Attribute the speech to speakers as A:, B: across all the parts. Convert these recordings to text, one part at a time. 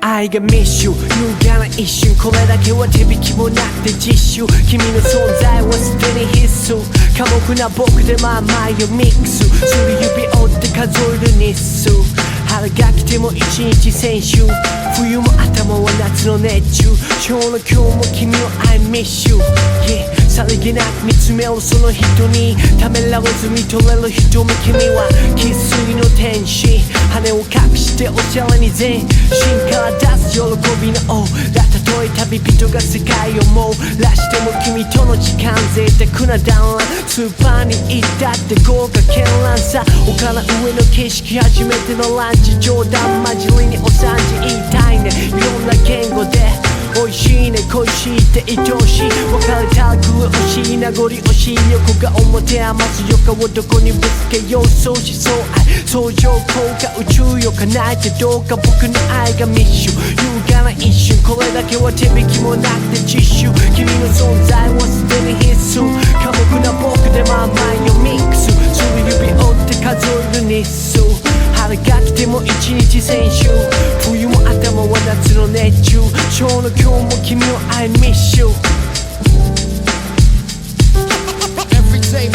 A: 愛が密集優雅な一瞬これだけは手引きもなくて実習君の存在はすでに必須寡黙な僕でまあ前をミックスする指折って数える日数春が来ても一日先週冬も頭は夏の熱中今日の今日も君を I miss you、yeah、さりげなく見つめるその人にためらわず見とれる瞳君は生粋の天使羽を隠しておしゃれに全身から出す喜びのオーラたとえ旅人が世界を網羅しても君との時間贅沢な団らんスーパーに行ったって豪華絢爛さ丘の上の景色初めてのランチ冗談交じりにお産地言いたいねいろんな言語で美味しいね恋しいって愛おしい別れたら苦しい名残惜しい横が表余す余暇をどこにぶつけよう相思相愛相乗効果宇宙よ叶えてどうか僕の愛が密集優雅な一瞬これだけは手引きもなくて実習君の存在はすでに必須寡黙な僕でまあ前をミックスする指折って数える日数春が来ても一日先週冬も頭は夏の熱中今日の今日も君を I miss you
B: Every day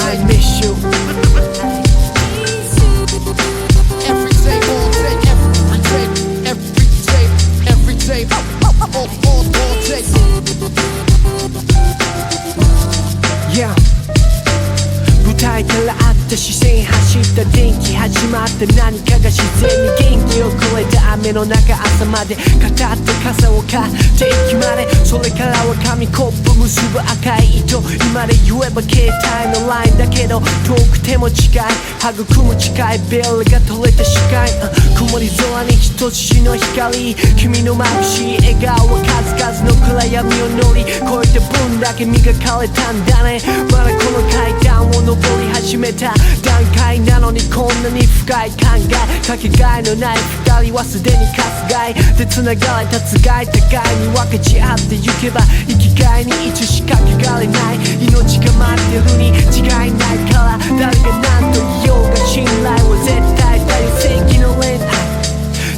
A: I miss you
B: Every day all day Every day all day
A: Yeah舞台からあった視線走った電気始まった何かが自然に元気をくれた雨の中朝まで語って傘を買って駅までそれからは紙コップ結ぶ赤い糸今で言えば携帯のラインだけど遠くても近い育む近いベルが取れた視界、曇り空に一筋の光君の眩しい笑顔は数々の暗闇を乗り越えた分だけ磨かれたんだねまだこの階段を登り始めた段階なのにこんなに深い考えかけがえのない二人はすでにかすがいで繋がれたつがい互いに分かち合ってゆけば生きがいにいつしか汚れない命が待ってるに違いないから誰が何と言おうが信頼は絶対だよ正義の恋愛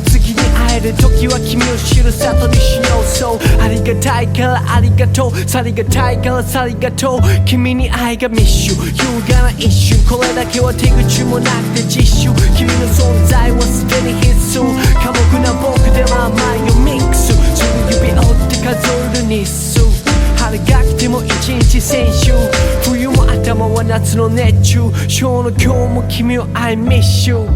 A: 次に会える時は君を知る里にしようそうありがたいからありがとうさりがたいからさりがとう君に愛が密集優雅な一瞬これだけは手口もなくて実習君の存在はすでに必須寡黙な僕では前をミックスする指折って数える日数春が来ても一日先週冬も頭は夏の熱中今日の今日も君を I miss you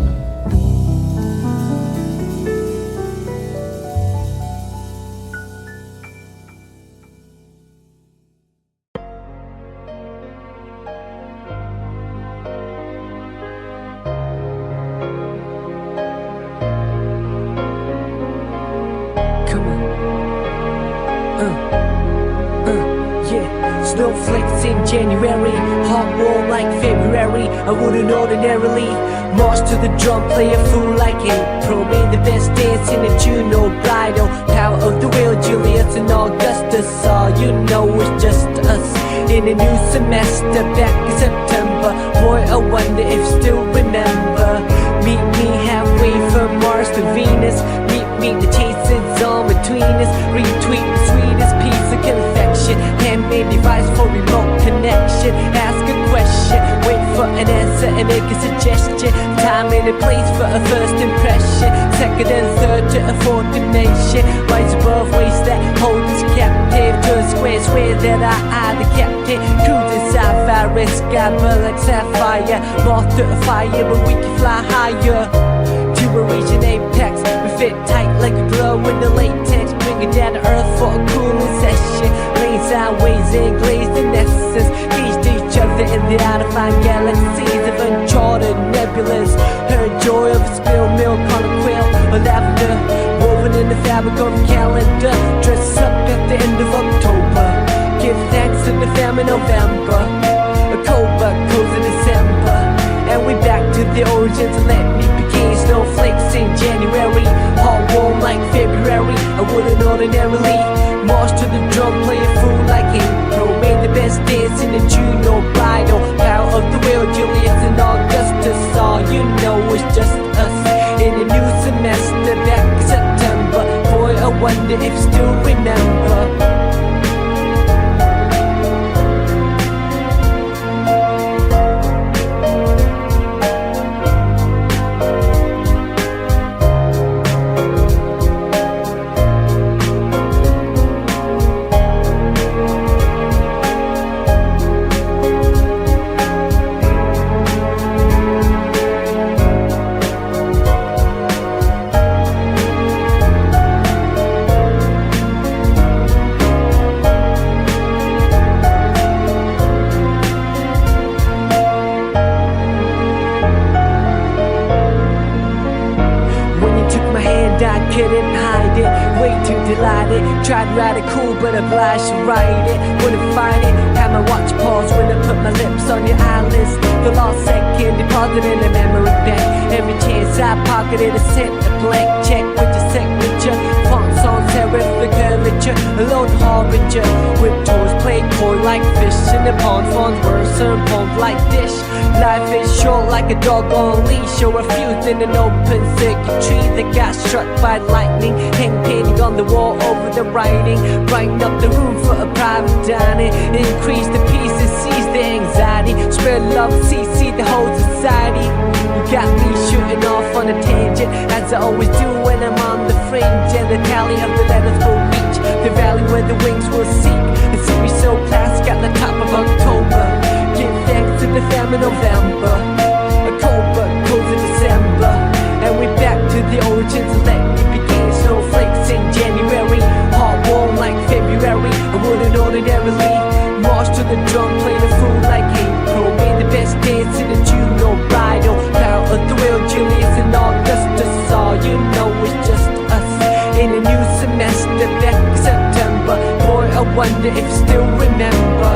A: Snowflakes in January, hot warm like February. I wouldn't ordinarily march to the drum, play a fool like April. Made the best dance in a Juno bridal. Power of the wheel, Julius and Augustus. All you know is just us in a new semester back in September. Boy, I wonder if you still remember. Meet me halfway from Mars to Venus. Meet the chases on between us. Retweet the sweetest piece of confection. Handmade device for remote connection. Ask a question, wait for an answer and make a suggestion. Time and a place for a first impression. Second and third to a fourth dimension. Rise above ways that hold us captive. To a square that I the captain. Cruising sci-fi, sky burn like sapphire. Moth to a fire, but we can fly higher. To a region apex, we fit tight like a glove in the latex. Bring it down to earth for a cooling session. Lane sideways and glazed in essence. Gauged each other in the out-of-line galaxies of uncharted nebulas. Heard joy of a spilled milk on a quill of lavender, woven in the fabric of a calendar. Dress up at the end of October. Give thanks to the famine November. A cobra goes in December. And we back to the origins and let me begin. Snowflakes in January, hot warm like February. I wouldn't ordinarily march to the drum, play a fool like April. Made the best dance in the Juno bridal. Power of the wheel, Julius and Augustus. All you know is just us in a new semester back wonder if you still remember. I couldn't hide it, way too delighted. Tried to write it cool, but obliged to write it. Wouldn't find it, had my watch pause when I put my lips on your eyelids. The lost second, deposited in a memory bank. Every chance I pocketed, I sent a blank check with your signature. Fonts on serif, curvature, a lone harbinger. With toes played coy like fish in the pond. Fonts words, serve poems like dish. Life is short like a dog on leash, or a fuse in an open circuitry that got struck by lightning. Hang painting on the wall over the writing. Brighten up the room for a private dining. Increase the pieces, seize the anxiety. Spread love, see the whole society. You got me shooting off on a tangent, as I always do when I'm on the fringe. And the tally of the letters will reach the valley where the wings will seek. The series so plastic at the top of October. Give thanks to the famine November. A cold but cold in December. And we back to the origins of electric. Became snowflakes in January. Heart warm like February. I wouldn't ordinarily march to the drum, play the fool like April. Made the best dance in the June or bridal. Power of the wheel, Julius and Augustus. All you know it's just us. In a new semester back in September. Boy, I wonder if you still remember.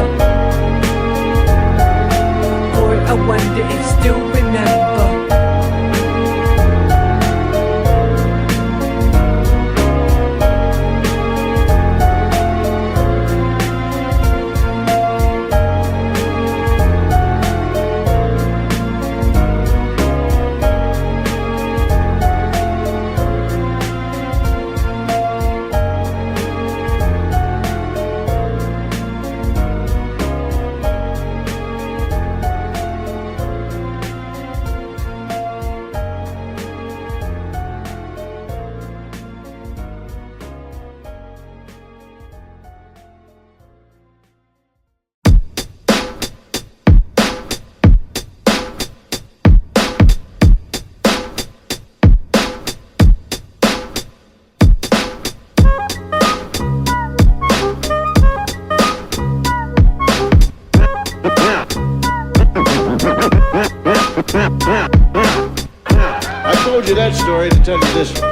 A: I wonder if you still remember.
C: I told you that story to tell you this one.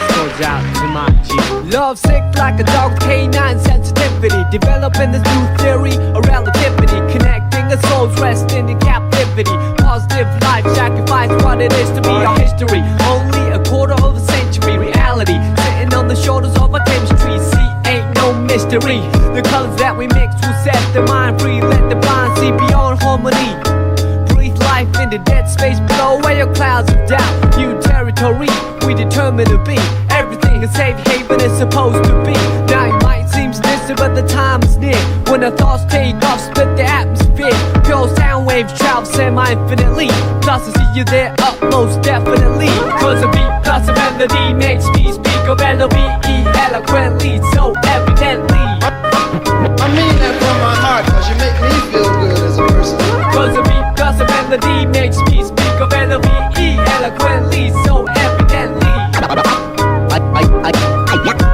A: Goes out to my G. Love sick like a dog, canine sensitivity. Developing this new theory of relativity. Connecting a soul's resting in captivity. Positive life sacrifice what it is to be our history. Only a quarter of a century reality. Sitting on the shoulders of our chemistry. See, ain't no mystery. The colors that we mix will set the mind free. Let the blind see beyond harmony. Breathe life in the dead space below. Where your clouds of doubt. New territory we determined to be. Everything a safe haven is supposed to be. Now it might seem distant, but the time is near. When our thoughts take off, split the atmosphere. Pure sound waves travel semi-infinitely. Plus I see you there up most definitely. Cause a beat plus a melody makes me speak of L-O-V-E eloquently, so evidently.
D: I mean that from my heart, cause you make me feel good as a person.
A: Cause a beat plus a melody makes me speak of L-O-V-E eloquently, so evidently.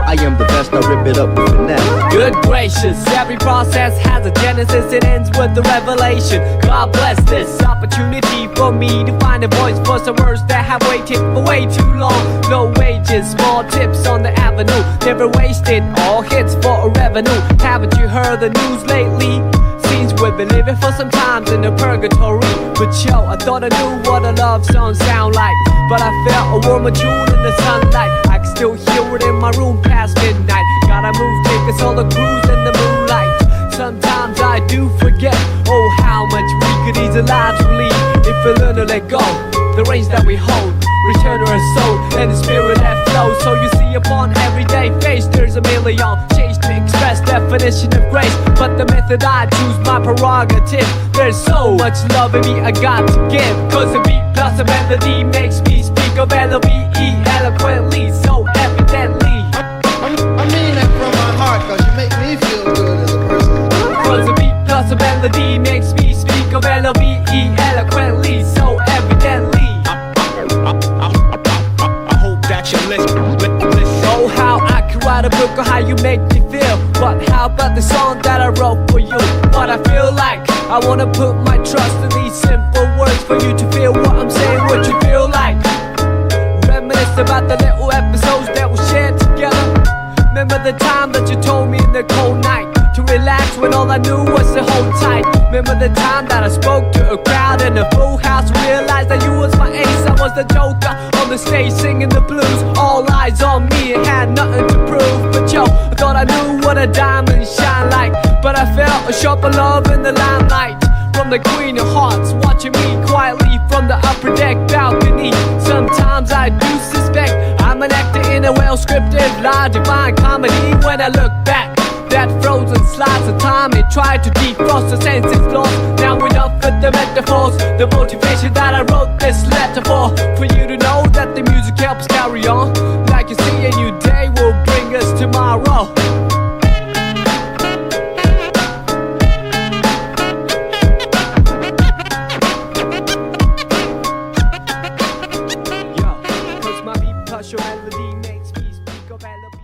E: I am the best, I rip it up with finesse.
A: Good gracious, every process has a genesis. It ends with the revelation. God bless this opportunity for me to find a voice for some words that have waited for way too long. No wages, small tips on the avenue. Never wasted, all hits for a revenue. Haven't you heard the news lately? Seems we've been living for some times in the purgatory. But yo, I thought I knew what a love song sound like. But I felt a warmer tune in the sunlight. I can still hear it in my room past midnight. Gotta move, take us on a cruise in the moonlight. Sometimes I do forget, oh how much we could easily leave if we learn to let go. the reins that we hold. Return to our soul and the spirit that flows. So you see upon everyday face there's a million change to express definition of grace. But the method I choose my prerogative. There's so much love in me I got to give. Cause the beat plus a melody makes me speak of L-O-V-E eloquently, so evidently.
D: I mean that from my heart, cause you make me feel good as a person.
A: Cause the beat plus a melody makes me speak of L-O-V-E eloquently, so evidently.
F: I hope that you listen.
A: Oh, how I could write a book on how you make me feel. But how about the song that I wrote for you? What I feel like, I wanna put my trust in these simple words for you to feel what I'm saying, what you feel like. Reminisce about the little episodes that we shared together. Remember the time that you told me in the cold night to relax when all I knew was to hold tight. Remember the time that I spoke to a crowd in a full house, realized that you was my ace, I was the joker on the stage singing the blues. All eyes on me and had nothing to prove. But yo, I thought I knew what a diamond shine like. But I felt a sharper love in the limelight from the Queen of Hearts, watching me quietly from the upper deck balcony. Sometimes I do suspect I'm an actor in a well-scripted, large divine comedy. When I look back, that frozen slice of time, it tried to defrost the senses lost. Now enough with the metaphors, the motivation that I wrote this letter for you to know that the music helps carry on. Like you see, a new day will bring us tomorrow. Yo, cause my beat plus your melody makes me speak of L-O-V-E.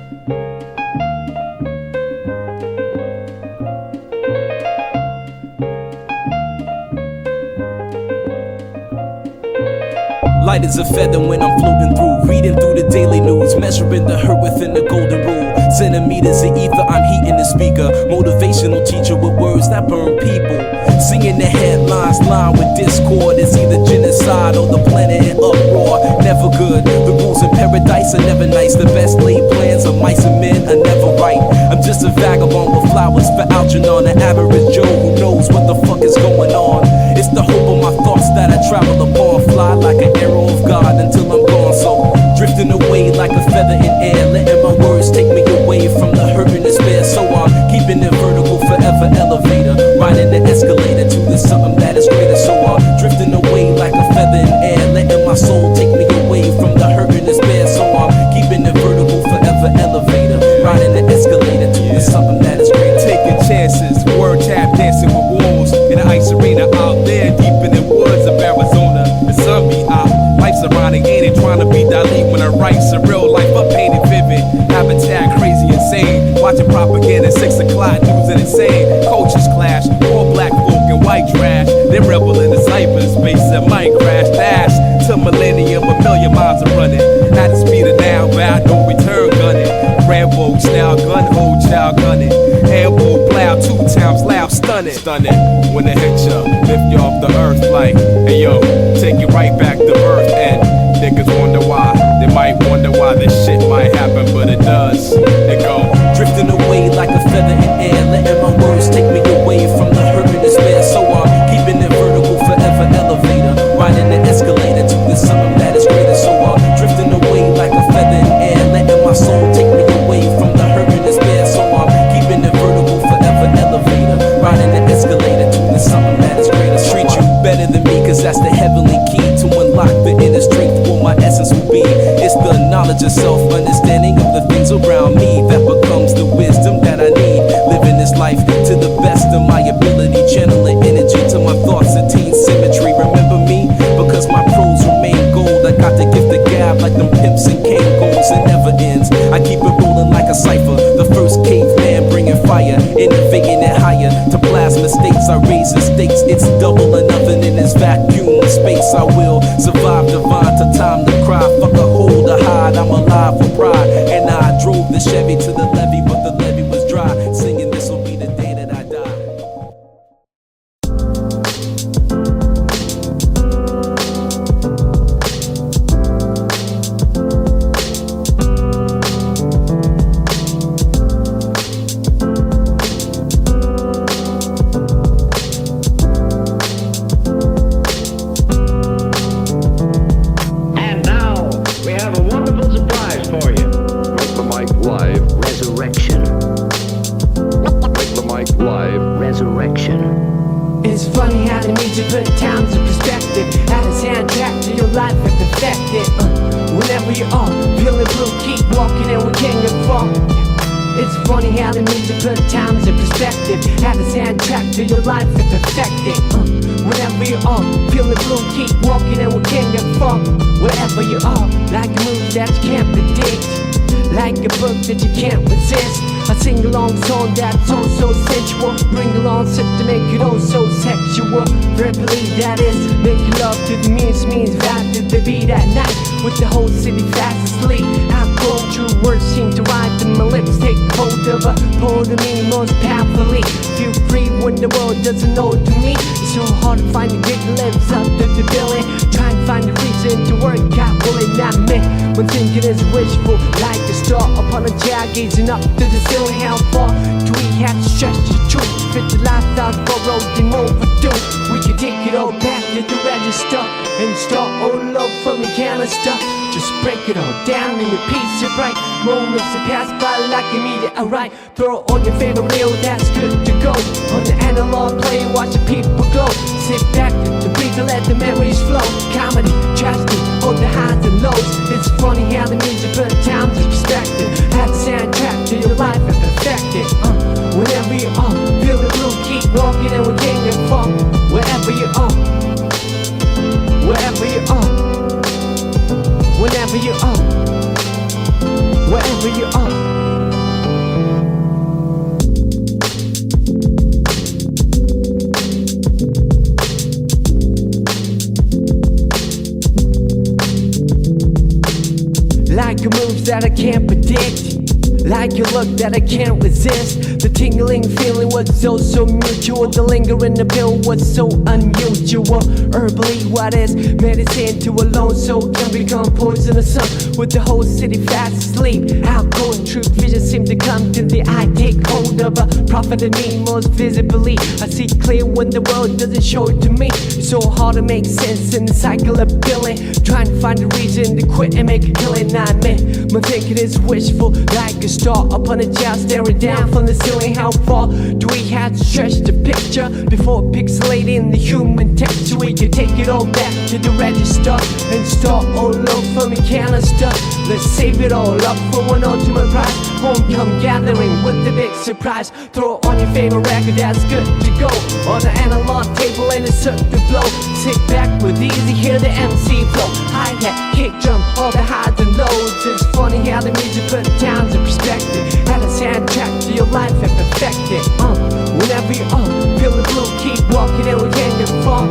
G: Light as a feather when I'm floating through, reading through the daily news, measuring the hurt within the golden rule. Centimeters of ether, I'm heating the speaker. Motivational teacher with words that burn people. Singing the headlines, line with discord. It's either genocide or the planet in uproar. Never good, the rules in paradise are never nice. The best laid plans of mice and men are never right. I'm just a vagabond with flowers for Algernon, an average Joe who knows what the fuck is going on. It's the hope of my thoughts that I travel upon. Fly like an arrow of God until I'm gone. So drifting away like a feather in air, letting my words take me away from the hurt and despair. So I'm keeping it vertical, forever elevator, riding the escalator to the something that is greater. So I'm drifting away like a feather in air, letting my soul take me away from the hurt and despair. So I'm keeping it vertical, forever elevator, riding the escalator to the something that is greater.
F: Taking chances, word tap dancing with wolves in an ice arena out there deep in the woods of Arizona. The sun be out, life's ironic, ain't it? Trying to be Dali when I write surreal life, I painted vivid. Habitat crazy, insane. Watching propaganda, 6 o'clock, news and insane. Cultures clash, poor black folk and white trash. They rebel in the cyberspace that might crash. Dash to millennium, a million miles are running. At the speed of now, bound no return gunning. Rambo style, gun hold, child gunning. Elbow plow, 2 times loud, stunning. Stunning, when it hit ya, lift you off the earth like, hey yo, take you right back to earth. And niggas wonder why, they might wonder why this shit might happen, but it does. It go
G: drifting away like a feather in air, letting my words take me away from the hurt and despair. So I'm keeping it vertical, forever elevator, riding the escalator to the something that is greater. So I'm drifting away like a feather in air, letting my soul take me away from the hurt and despair. So I'm keeping it vertical, forever elevator, riding the escalator to the something that is greater. Treat you better than me, cause that's the heavenly key to unlock the inner strength. What my essence will be, it's the knowledge of self, understanding of the things around me that becomes the wisdom that I need. Living this life to the best of my ability, channeling energy to my thoughts, attain symmetry. Remember me, because my prose remain gold. I got the gift of gab like them pimps and cane goals. It never ends, I keep it rolling like a cipher. The first caveman bringing fire, innovating it higher. To plasma states, I raise the stakes. It's double or nothing in this vacuum of space. I will survive divine to time to cry. Fuck a hold or hide, I'm alive for pride. And I drove the Chevy to the levee, but the levee was dry. Singing this will be the day that I die.
H: And now, we have a wonderful surprise for you.
I: Make the mic live.
H: Resurrection.
I: Make the mic live.
H: Resurrection.
A: It's funny how the music put times in perspective. Add a soundtrack to your life and perfect it. Whenever you are feeling blue, keep walking and we can't get far. It's funny how the music put times in perspective. Add a soundtrack to your life and perfect it. Whenever you are feeling blue, keep walking and we can't get far. Wherever you are, like a movie that you can't predict, like a book that you can't resist. A sing-along song that's all so sensual. Bring along something to make it all so sexual. Verbally that is, making love to the means vibe to the beat at night. With the whole city fast asleep. How cold true words seem to rhyme to my lips. Take hold of a hold of me most powerfully. Feel free when the world doesn't know to me. It's so hard to find a gig that lives up to the billing. Try and find a reason to work out, will it not me? When thinking is wishful, like a star upon a jar, gazing up to the ceiling. How far do we have to stretch the truth? Fit the lifestyle borrowed and overdue. We can take it all back to the register and start all over from the canister. Just break it all down in a piece of bright moments that pass by like a meteorite. Throw on your favorite reel, that's good to go. On the analog play, watch the people go. Sit back, the breathe and let the memories flow. Comedy, tragedy, all the highs and lows. It's funny how the music put times in perspective. Have the soundtrack to your life and perfect it. Whenever you are feeling blue, keep walking and we can't get far. Wherever you are, wherever you are. Whenever you are, wherever you are. that I can't predict, like your look that I can't resist. The tingling feeling was so mutual. The lingering appeal was so unusual. Herbally, what is medicine to a lone soul can become poisonous. With the whole city fast asleep, outgoing truth vision seem to come to the eye. Take hold of a prophet in me most visibly. I see clear when the world doesn't show it to me. It's so hard to make sense in the cycle of billing, trying to find a reason to quit and make a killing. I admit my thinking is wishful, like a star up on a jar staring down from the ceiling. How far do we have to stretch the picture before pixelating the human texture? We can take it all back to the register and start all over from a can of stuff. Let's save it all up for one ultimate prize. Homecoming gathering with the big surprise. Throw on your favorite record that's good to go on the analog table and insert the blow. Sit back with easy, hear the MC flow. Hi-hat, kick drum, all the highs and lows. It's funny how the music put towns in perspective. Add a soundtrack to your life and perfect it. Whenever you're feel the blue, keep walking and we can't get far.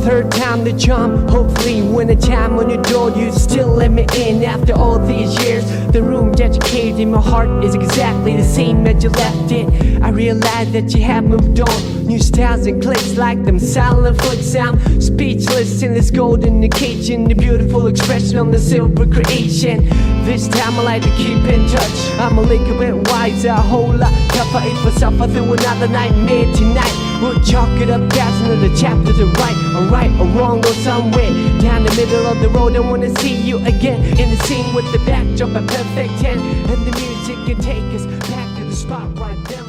A: Third time the charm. Hopefully when the time on your door you still let me in after all these years. The room that you caved in, my heart is exactly the same as you left it. I realize that you have moved on. New styles and clicks like them silent foot sound. Speechless in this golden occasion, the beautiful expression on the silver creation. This time I like to keep in touch. I'm a little bit wiser, a whole lot tougher. If I suffer through another nightmare tonight, we'll chalk it up past another chapter to write. Or right or wrong or somewhere down the middle of the road. I wanna see you again in the scene with the backdrop a perfect 10. And the music can take us back to the spot right there.